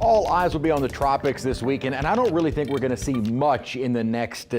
All eyes will be on the tropics this weekend, and I don't really think we're going to see much in the next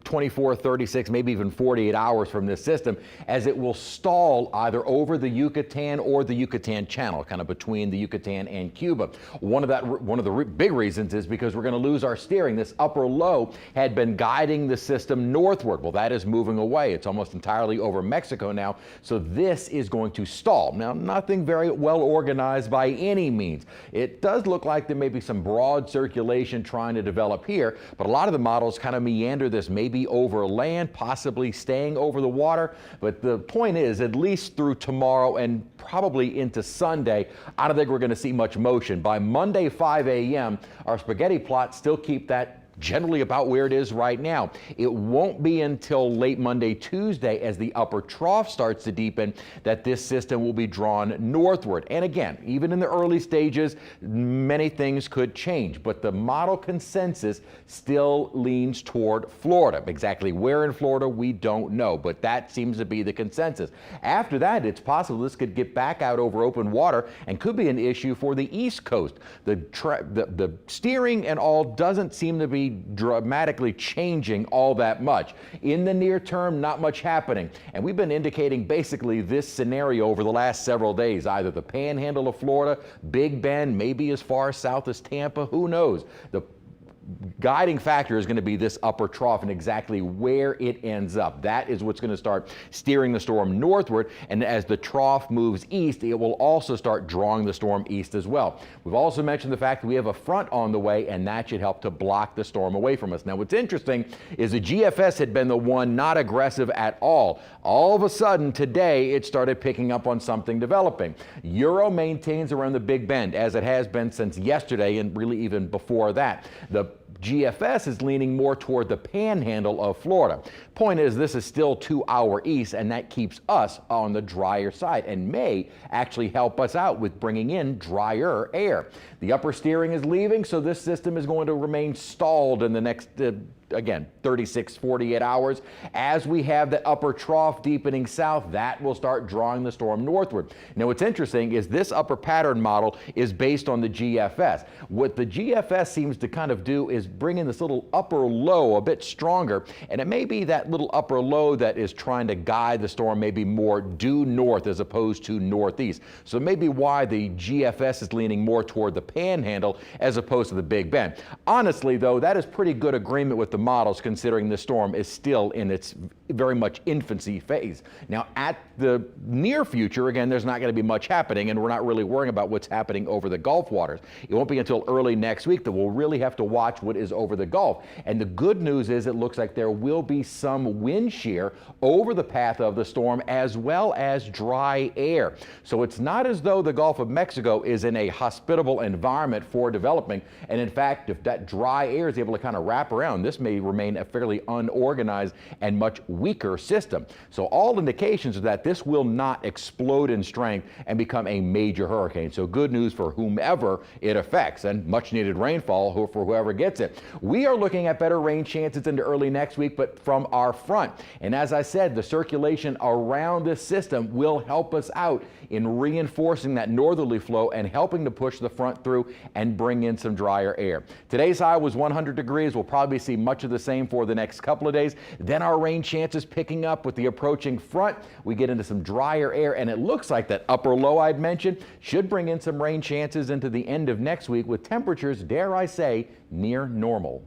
24, 36, maybe even 48 hours from this system, as it will stall either over the Yucatan or the Yucatan Channel, kind of between the Yucatan and Cuba. One of the big reasons is because we're going to lose our steering. This upper low had been guiding the system northward. Well, that is moving away. It's almost entirely over Mexico now, so this is going to stall. Now, nothing very well organized by any means. It does look like there may be some broad circulation trying to develop here, but a lot of the models kind of meander this maybe over land, possibly staying over the water. But the point is, at least through tomorrow and probably into Sunday, I don't think we're going to see much motion. By Monday 5 a.m., our spaghetti plots still keep that generally about where it is right now. It won't be until late Monday, Tuesday, as the upper trough starts to deepen, that this system will be drawn northward. And again, even in the early stages, many things could change, but the model consensus still leans toward Florida. Exactly where in Florida, we don't know, but that seems to be the consensus. After that, it's possible this could get back out over open water and could be an issue for the East Coast. The steering and all doesn't seem to be dramatically changing all that much. In the near term, not much happening. And we've been indicating basically this scenario over the last several days, either the panhandle of Florida, Big Bend, maybe as far south as Tampa, who knows? The guiding factor is going to be this upper trough and exactly where it ends up. That is what's going to start steering the storm northward, and as the trough moves east, it will also start drawing the storm east as well. We've also mentioned the fact that we have a front on the way, and that should help to block the storm away from us. Now, what's interesting is the GFS had been the one not aggressive at all. All of a sudden today, it started picking up on something developing. Euro maintains around the Big Bend, as it has been since yesterday and really even before that. The GFS is leaning more toward the panhandle of Florida. Point is, this is still 2 hours east, and that keeps us on the drier side and may actually help us out with bringing in drier air. The upper steering is leaving, so this system is going to remain stalled in the next again, 36, 48 hours. As we have the upper trough deepening south, that will start drawing the storm northward. Now, what's interesting is this upper pattern model is based on the GFS. What the GFS seems to kind of do is bring in this little upper low a bit stronger, and it may be that little upper low that is trying to guide the storm maybe more due north as opposed to northeast. So maybe why the GFS is leaning more toward the panhandle as opposed to the Big Bend. Honestly, though, that is pretty good agreement with the models, considering the storm is still in its very much infancy phase. Now, at the near future, again, there's not going to be much happening, and we're not really worrying about what's happening over the Gulf waters. It won't be until early next week that we'll really have to watch what is over the Gulf. And the good news is it looks like there will be some wind shear over the path of the storm, as well as dry air. So it's not as though the Gulf of Mexico is in a hospitable environment for developing. And in fact, if that dry air is able to kind of wrap around, this may remain a fairly unorganized and much weaker system. So all indications are that this will not explode in strength and become a major hurricane. So good news for whomever it affects, and much needed rainfall for whoever gets it. We are looking at better rain chances into early next week, but from our front. And as I said, the circulation around this system will help us out in reinforcing that northerly flow and helping to push the front through and bring in some drier air. Today's high was 100 degrees. We'll probably see much of the same for the next couple of days. Then our rain chances picking up with the approaching front. We get into some drier air, and it looks like that upper low I'd mentioned should bring in some rain chances into the end of next week with temperatures, dare I say, near normal.